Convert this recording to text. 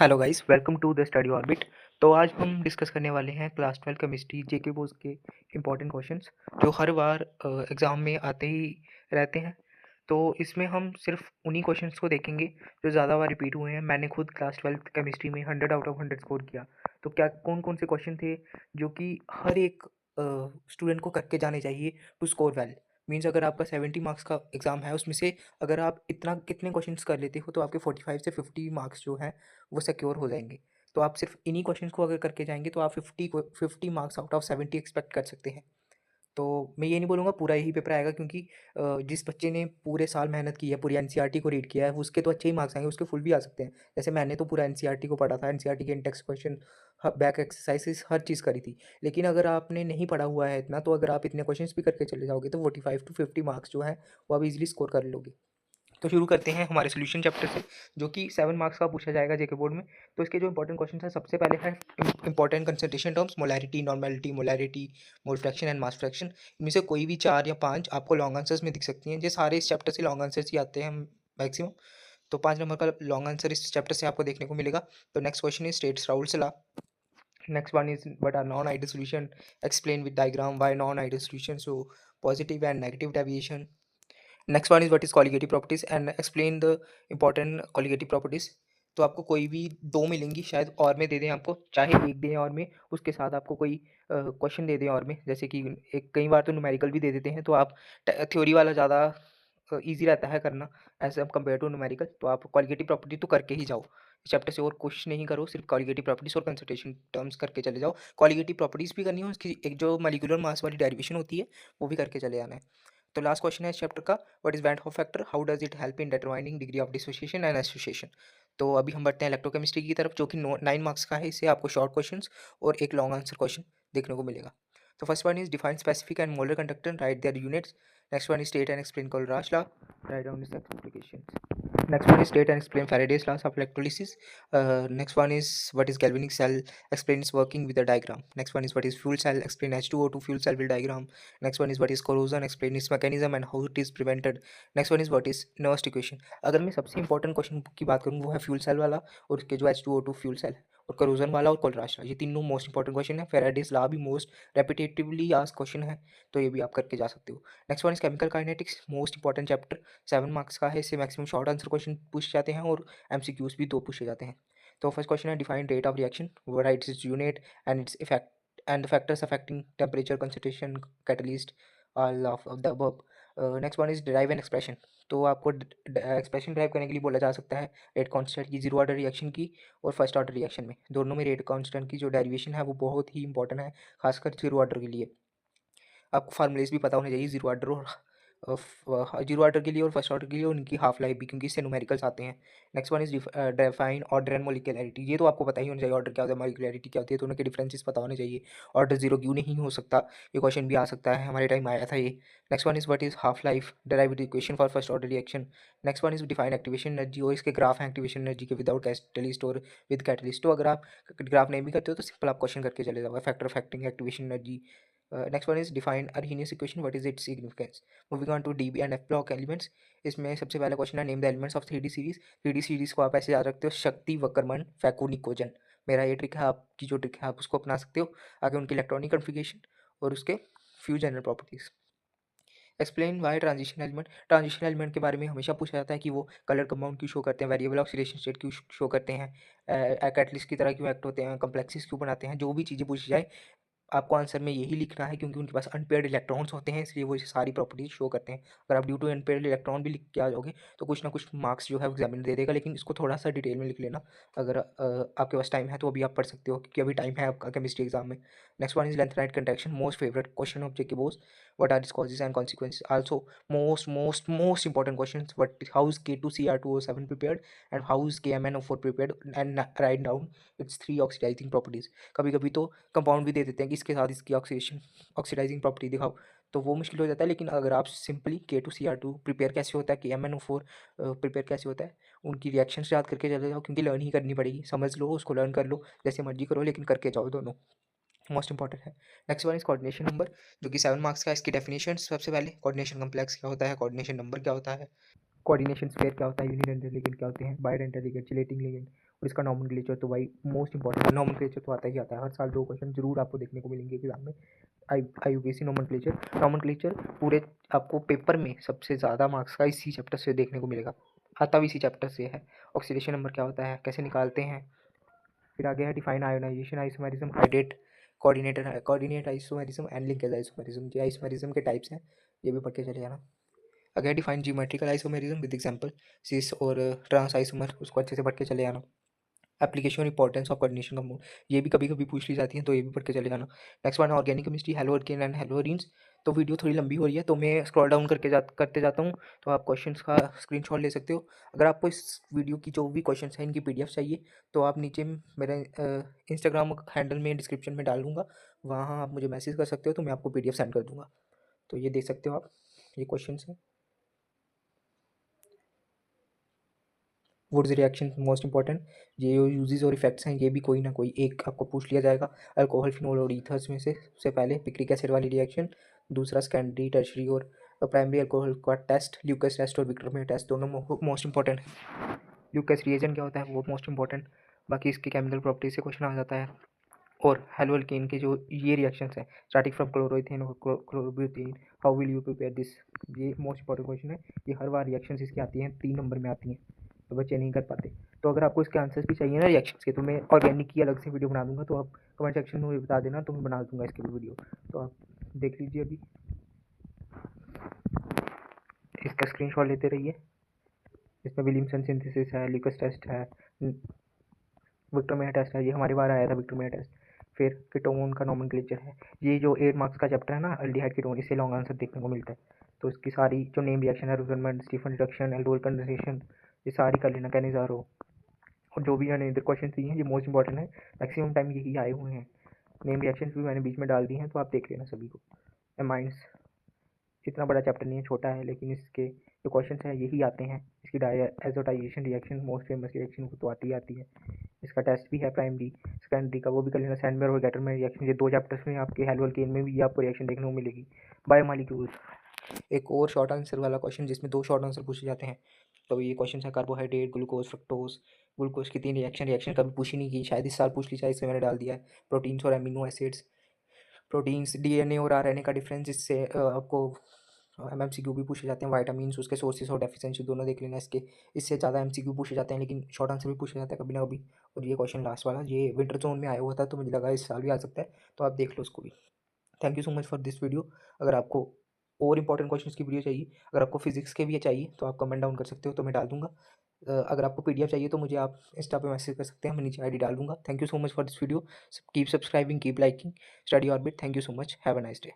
Hello guys, welcome to the study orbit. तो आज हम डिस्कस करने वाले हैं क्लास 12 केमिस्ट्री जेके बोस के इम्पोर्टेंट क्वेश्चंस जो हर बार एग्ज़ाम में आते ही रहते हैं। तो इसमें हम सिर्फ उन्हीं क्वेश्चंस को देखेंगे जो ज़्यादा बार रिपीट हुए हैं। मैंने खुद क्लास 12 केमिस्ट्री में 100 आउट ऑफ 100 स्कोर किया। तो क्या कौन कौन से क्वेश्चन थे जो कि हर एक स्टूडेंट को करके जाने चाहिए टू स्कोर वेल। मीन्स अगर आपका 70 मार्क्स का एग्ज़ाम है, उसमें से अगर आप इतना कितने क्वेश्चंस कर लेते हो तो आपके 45 से 50 मार्क्स जो हैं वो सिक्योर हो जाएंगे। तो आप सिर्फ इन्हीं क्वेश्चंस को अगर करके जाएंगे तो आप 50 मार्क्स आउट ऑफ 70 एक्सपेक्ट कर सकते हैं। तो मैं ये नहीं बोलूँगा पूरा यही पेपर आएगा, क्योंकि जिस बच्चे ने पूरे साल मेहनत की है, पूरी एनसीईआरटी को रीड किया है, उसके तो अच्छे ही मार्क्स आएंगे, उसके फुल भी आ सकते हैं। जैसे मैंने तो पूरा एनसीईआरटी को पढ़ा था, एनसीईआरटी के इंटेक्स क्वेश्चन, बैक एक्सरसाइजेस, हर चीज़ करी थी। लेकिन अगर आपने नहीं पढ़ा हुआ है इतना, तो अगर आप इतने क्वेश्चंस भी करके चले जाओगे तो 45 टू 50 मार्क्स जो है वो आप इजीली स्कोर कर लोगे। तो शुरू करते हैं हमारे सॉल्यूशन चैप्टर से, जो कि 7 मार्क्स का पूछा जाएगा जेके बोर्ड में। तो इसके जो इंपॉर्टेंट क्वेश्चन है, सबसे पहले है important concentration terms, molarity, normality, molarity, mole fraction and mass fraction. इनमें से कोई भी 4 या 5 आपको लॉन्ग आंसर्स में दिख सकती हैं। ये सारे इस चैप्टर से लॉन्ग आंसर्स ही आते हैं मैक्सिमम। तो 5 नंबर का लॉन्ग आंसर इस चैप्टर से आपको देखने को मिलेगा। तो next question is states Raoult's law. Next one is what are non ideal solution, explain with diagram why non ideal solution, so positive and negative deviation. Next one is what is colligative properties and explain the important colligative properties. तो आपको कोई भी 2 मिलेंगी, शायद और में दे दें आपको, चाहे एक दें और में, उसके साथ आपको कोई क्वेश्चन दे दें और में। जैसे कि एक कई बार तो न्यूमेरिकल भी दे देते हैं, तो आप थ्योरी वाला ज़्यादा ईजी रहता है करना एज कम्पेयर टू न्यूमेरिकल। तो आप कॉलिगेटिव प्रॉपर्टी तो करके ही जाओ इस चैप्टर से, और कोशिश नहीं करो, सिर्फ कॉलिगेटिव प्रॉपर्टीज और कंसंट्रेशन टर्म्स करके चले जाओ। कॉलिगेटिव प्रॉपर्टीज भी करनी हो, उसकी एक जो मॉलिक्यूलर मास वाली डेरिवेशन होती है वो भी करके चले जाना है। तो लास्ट क्वेश्चन है इस चैप्टर का, what is when half factor, how does it help in determining degree of dissociation and association. तो अभी हम बढ़ते हैं इलेक्ट्रोकेमिस्ट्री की तरफ, जो कि 9 मार्क्स का है। इससे आपको शॉर्ट क्वेश्चंस और एक लॉन्ग आंसर क्वेश्चन देखने को मिलेगा। तो first one is define specific and molar conductor, write their units. Next one is state and explain Kohlrausch law. Write down its applications. Next one is state and explain Faraday's laws of electrolysis. Next one is what is galvanic cell. Explain its working with a diagram. Next one is what is fuel cell. Explain H2O2 fuel cell with diagram. Next one is what is corrosion. Explain its mechanism and how it is prevented. Next one is what is Nernst equation. अगर मैं सबसे important question की बात करूँ, वो है fuel cell वाला, और उसके जो H2O2 फ्यूल सेल, और करोजन वाला, और कोलराश लॉ। ये तीनों मोस्ट इंपॉर्टेंट क्वेश्चन है। फेराडेज लॉ भी मोस्ट रेपिटेटिवली आस्क्ड क्वेश्चन है, तो ये भी आप करके जा सकते हो। Next one is chemical kinetics, most important chapter, 7 marks का है। इससे मैक्सिमम शॉर्ट आंसर क्वेश्चन पूछे जाते हैं और एमसीक्यूज भी 2 पूछे जाते हैं। तो फर्स्ट क्वेश्चन है define rate of reaction, right its unit and its effect and the factors affecting temperature, concentration, catalyst, all of the above. Next one is derive an expression. तो आपको एक्सप्रेशन ड्राइव करने के लिए बोला जा सकता है रेट कांस्टेंट की, जीरो ऑर्डर रिएक्शन की और फर्स्ट ऑर्डर रिएक्शन में, दोनों में रेट कांस्टेंट की जो डेरिवेशन है वो बहुत ही इंपॉर्टेंट है, खासकर जीरो ऑर्डर के लिए। आपको फार्मूलेज भी पता होने चाहिए जीरो ऑर्डर और जीरो ऑर्डर के लिए और फर्स्ट ऑर्डर के लिए, उनकी हाफ लाइफ भी, क्योंकि इससे न्यूमेरिकल्स आते हैं। Next one is define order and molecularity. ये तो आपको पता ही होना चाहिए ऑर्डर क्या होता है, मोलिकुलरिटी क्या होती है, तो उनके डिफरेंसेस पता होने चाहिए। ऑर्डर जीरो क्यों नहीं हो सकता, ये क्वेश्चन भी आ सकता है, हमारे टाइम आया था ये। Next one is what is half life, derive equation for first order reaction. Next one is define activation energy, और इसके ग्राफ है एक्टिवेशन एनर्जी के, विदाउट कैटलिस्ट और विद कैटलिस्ट। तो अगर आप ग्राफ नहीं भी करते हो तो सिंपल आप क्वेश्चन करके चले जाओगे, factor affecting activation energy. Next one is define Arrhenius equation, what is its significance. Moving on to DB and F block elements. इसमें सबसे पहला क्वेश्चन है name the elements of 3D series. 3D series को आप ऐसे याद रखते हो, शक्ति, वक्रमण, फैको, निकोजन। मेरा ये ट्रिक है, आपकी जो ट्रिक है आप उसको अपना सकते हो। आगे उनकी इलेक्ट्रॉनिक कन्फिगरेशन और उसके few general properties. Explain why transition element. Transition element के बारे में हमेशा पूछा जाता है कि वो कलर कंपाउंड क्यों शो करते हैं, वेरिएबल ऑक्सीडेशन स्टेट क्यों शो करते हैं, कैटलिस्ट की तरह क्यों एक्ट होते हैं, कम्प्लेक्सिस क्यों बनाते हैं। जो भी चीज़ें पूछी जाए आपको आंसर में यही लिखना है, क्योंकि उनके पास अनपेयर्ड इलेक्ट्रॉन्स होते हैं, इसलिए वो ये सारी प्रॉपर्टीज शो करते हैं। अगर आप ड्यू टू अनपेयर्ड इलेक्ट्रॉन भी लिख के आ जाओगे तो कुछ ना कुछ मार्क्स जो है एग्जामिनर दे देगा, लेकिन इसको थोड़ा सा डिटेल में लिख लेना। अगर आपके पास टाइम है तो अभी आप पढ़ सकते हो, क्योंकि अभी टाइम है आपका केमिस्ट्री एग्जाम में। Next one is lanthanide contraction, most favourite question of JK BOSE. What are its causes and consequences, also most important question, what how is K2Cr2O7 prepared and how is KMnO4 prepared, and write down its 3 oxidising properties. कभी कभी तो compound भी दे देते हैं कि इसके साथ इसकी ऑक्सीडाइजिंग प्रॉपर्टी दिखाओ, तो वो मुश्किल हो जाता है। लेकिन अगर आप सिंपली K2Cr2 प्रिपेयर कैसे होता है, KMnO4 प्रिपेयर कैसे होता है, उनकी रिएक्शंस याद करके चले जाओ, क्योंकि लर्न ही करनी पड़ेगी। समझ लो, उसको लर्न कर लो, जैसे मर्जी करो, लेकिन करके जाओ, दोनों मोस्ट इंपॉर्टेंट है। Next one is coordination number, जो कि 7 मार्क्स का है। इसकी डेफिनेशन सबसे पहले, कोऑर्डिनेशन कम्प्लेक्स क्या होता है, कोऑर्डिनेशन नंबर क्या होता है, कोऑर्डिनेशन स्फीयर क्या होता है, यूनिडेंटल लिगेंड क्या होते हैं, बायडेंटल लिगेंड, चिलेटिंग लिगेंड और इसका नॉमेनक्लेचर। तो भाई मोस्ट इंपॉर्टेंट है, नॉमेनक्लेचर तो आता ही आता है, हर साल 2 क्वेश्चन जरूर आपको देखने को मिलेंगे एग्जाम में। IUPAC नॉमेनक्लेचर पूरे आपको पेपर में सबसे ज़्यादा मार्क्स का इसी चैप्टर से देखने को मिलेगा, आता भी इसी चैप्टर से है। ऑक्सीडेशन नंबर क्या होता है, कैसे निकालते हैं। फिर आगे है define ionization, isomerism, hydrate, coordinate isomerism and linkage isomerism. ये आइसोमेरिज्म के टाइप्स हैं, ये भी पढ़ के चले जाना। अगर define geometrical isomerism with example cis और ट्रांस आइसोमर, उसको अच्छे से पढ़ के चले जाना। Application importance of coordination compound, ये भी कभी कभी पूछ ली जाती है, तो ये भी पढ़ के चले जाना। Next one organic chemistry, haloalkane and haloarenes. तो वीडियो थोड़ी लंबी हो रही है, तो मैं स्क्रॉल डाउन करते जाता हूँ, तो आप क्वेश्चंस का स्क्रीनशॉट ले सकते हो। अगर आपको इस वीडियो की जो भी क्वेश्चंस हैं इनकी PDF चाहिए, तो आप नीचे मेरे इंस्टाग्राम हैंडल में डिस्क्रिप्शन में डाल दूँगा, वहाँ आप मुझे मैसेज कर सकते हो, तो मैं आपको PDF सेंड कर दूँगा। तो ये देख सकते हो आप, ये क्वेश्चन हैं। वुड्स रिएक्शन मोस्ट इंपॉर्टेंट, ये यूजेस और इफेक्ट्स हैं, ये भी कोई ना कोई एक आपको पूछ लिया जाएगा। अल्कोहल, फिनोल और ईथर्स में से सबसे पहले पिक्रिक एसिड वाली रिएक्शन, दूसरा सेकेंडरी, टर्शरी और प्राइमरी अल्कोहल का टेस्ट, ल्यूकस टेस्ट और विक्टरमियर टेस्ट, दोनों मोस्ट इंपॉर्टेंट है। ल्यूकस रिएजेंट क्या होता है वो मोस्ट इंपॉर्टेंट, बाकी इसकी केमिकल प्रॉपर्टीज से क्वेश्चन आ जाता है। और हेलोअल्केन के जो ये रिएक्शंस हैं, स्टार्टिंग फ्रॉम क्लोरोइथेन और chlorobutane, how will you prepare this, ये मोस्ट इंपॉर्टेंट क्वेश्चन है। ये हर बार रिएक्शंस इसकी आती हैं, 3 नंबर में आती हैं, तो बच्चे नहीं कर पाते। तो अगर आपको इसके आंसर्स भी चाहिए ना रिएक्शंस के, तो मैं ऑर्गेनिक की अलग से वीडियो बना दूंगा, तो आप कमेंट सेक्शन में बता देना, तो मैं बना दूंगा इसकी भी वीडियो, तो आप देख लीजिए। अभी इसका स्क्रीनशॉट लेते रहिए। इसमें विलियमसन सिंथेसिस है, ल्यूकस टेस्ट है, विक्टरमियर टेस्ट है, ये हमारी बार आया था विक्टरमियर टेस्ट। फिर कीटोन का नॉमेनक्लेचर है, ये जो 8 मार्क्स का चैप्टर है ना अल्डिहाइड कीटोन, इससे लॉन्ग आंसर देखने को मिलता है। तो इसकी सारी जो नेम रिएक्शन है, रोजरमंड, स्टीफन रिडक्शन, एल्डोल कंडेंसेशन, ये सारी कर लेना, कैनिज़ारो। और जो भी मैंने इधर क्वेश्चन दिए हैं ये मोस्ट इंपॉर्टेंट है, मैक्सिमम टाइम यही आए हुए हैं। नेम रिएक्शन भी मैंने बीच में डाल दी हैं, तो आप देख लेना सभी को। एमाइंस इतना बड़ा चैप्टर नहीं है, छोटा है, लेकिन इसके जो क्वेश्चन हैं यही आते हैं। इसकी azotisation reaction most famous reaction, वो तो आती है। इसका टेस्ट भी है प्राइमरी, सेकेंडरी का वो भी कर लेना, सैंडमेयर और गैटरमेयर रिएक्शन, ये 2 चैप्टर्स में आपके हेलोअल्केन में भी आपको रिएक्शन देखने को मिलेगी। बायोमॉलिक्यूल्स, एक और शॉर्ट आंसर वाला क्वेश्चन जिसमें 2 शॉर्ट आंसर पूछे जाते हैं। तो ये क्वेश्चन है कार्बोहाइड्रेट, ग्लूकोज, फ्रक्टोज। ग्लूकोज की 3 रिएक्शन कभी पूछी नहीं की, शायद इस साल पूछ ली जाए, इससे मैंने डाल दिया है। प्रोटीन्स और एमिनो एसिड्स, प्रोटीन्स, DNA और RNA का डिफरेंस, इससे आपको MCQ भी पूछे जाते हैं। वाइटामिन्स, उसके सोर्सेज और डेफिशिएंसी दोनों देख लेना इसके, इससे ज़्यादा MCQ पूछे जाते हैं, लेकिन शॉर्ट आंसर भी पूछे जाता है कभी ना कभी। और ये क्वेश्चन लास्ट वाला, ये विंटर जोन में आया हुआ था, तो मुझे लगा इस साल भी आ सकता है, तो आप देख लो उसको भी। Thank you so much for this video. अगर आपको और इंपॉर्टेंट क्वेश्चन की वीडियो चाहिए, अगर आपको फिजिक्स के भी चाहिए, तो आप कमेंट डाउन कर सकते हो, तो मैं डाल दूंगा। अगर आपको PDF चाहिए, तो मुझे आप इंस्टा पे मैसेज कर सकते हैं, मैं नीचे ID डाल दूंगा। Thank you so much for this video, keep subscribing, keep liking study orbit. Thank you so much, have a nice day.